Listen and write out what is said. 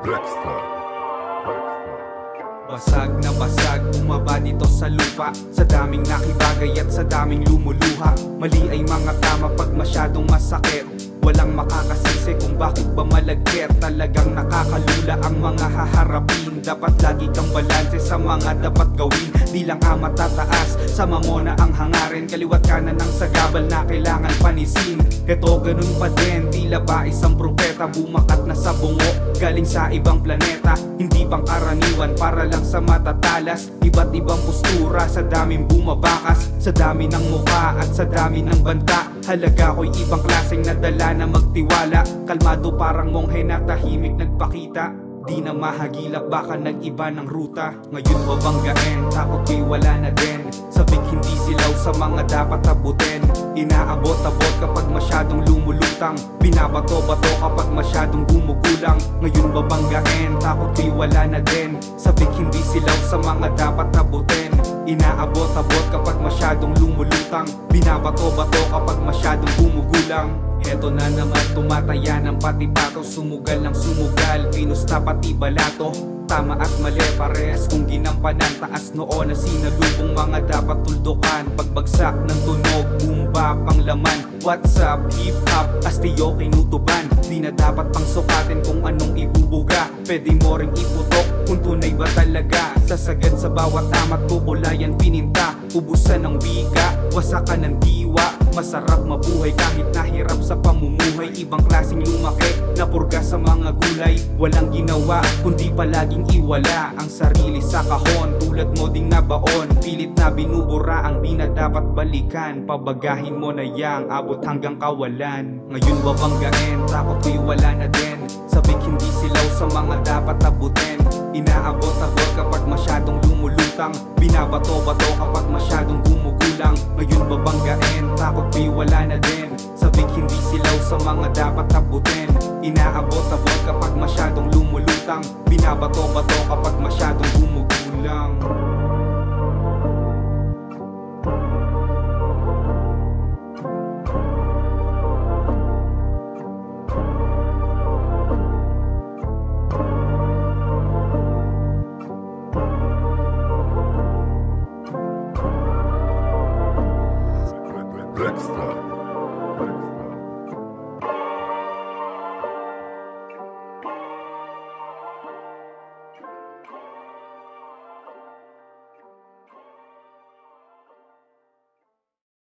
Blackstar. Basag na basag, bumaba dito sa lupa, sa daming nakibagay at sa daming lumuluha. Mali ay mga tama pag masyadong masakit. Walang makakasisi kung bakit ba malagkit. Talagang nakakalula ang mga haharapin. Dapat lagi kang balanse sa mga dapat gawin. Di lang ka matataas, sama mo na ang hangarin. Kaliwat kanan ng sagabal na kailangan panisin. Eto ganun pa din, tila ba isang propeta bumakat na sa bungo, galing sa ibang planeta. Hindi pang karaniwan para lang sa matatalas. Iba't ibang postura sa daming bumabakas, sa dami ng mukha at sa dami ng banta. Halaga ko'y ibang klaseng nadala na magtiwala. Kalmado parang monghe na tahimik nagpakita. Di na mahagilap baka nag-iba ng ruta. Ngayon babanggain, takot ko'y wala na din. Sabik hindi silaw sa mga dapat abutin. Inaabot-abot kapag masyadong lumulutang. Binabato-bato kapag masyadong gumugulang. Ngayon babanggain, takot ko'y wala na din. Sabik hindi silaw sa mga dapat abutin. Inaabot-abot kapag masyadong lumulutang. Binabato-bato kapag masyadong gumugulang. Heto na naman tumataya ng pati pato. Sumugal ng sumugal, pinusta pati balato. Tama at mali parehas kung ginampanan. Taas noo na sinalubong mga dapat tuldukan. Pagbagsak ng tunog, bumba pang laman. What's up, hip-hop, astiyo kinutuban. Di na dapat pang sukatin kung anong ibubuga. Pwede mo ring iputok kung tunay ba talaga. Sasagad sa bawat amat kukulayan pininta. Ubusan ng wika, wasakan ng diwa. Masarap mabuhay kahit nahirap sa pamumuhay. Ibang klaseng lumaki, napurga sa mga gulay. Walang ginawa, kundi palaging iwala ang sarili sa kahon. Tulad mo ding nabaon, pilit na binubura ang di na dapat balikan. Pabagahin mo na yang abot hanggang kawalan. Ngayon babanggain, takot ko'y wala na din. Sabik hindi silaw sa mga dapat abutin. Inaabot-abot kapag masyadong lumulutang. Binabato-bato kapag masyadong gumugulang. Ngayon babanggain, takot ko'y wala na din. Sabik hindi silaw sa mga dapat abutin. Inaabot-abot kapag masyadong lumulutang. Binabato-bato kapag masyadong gumugulang. Blackstar.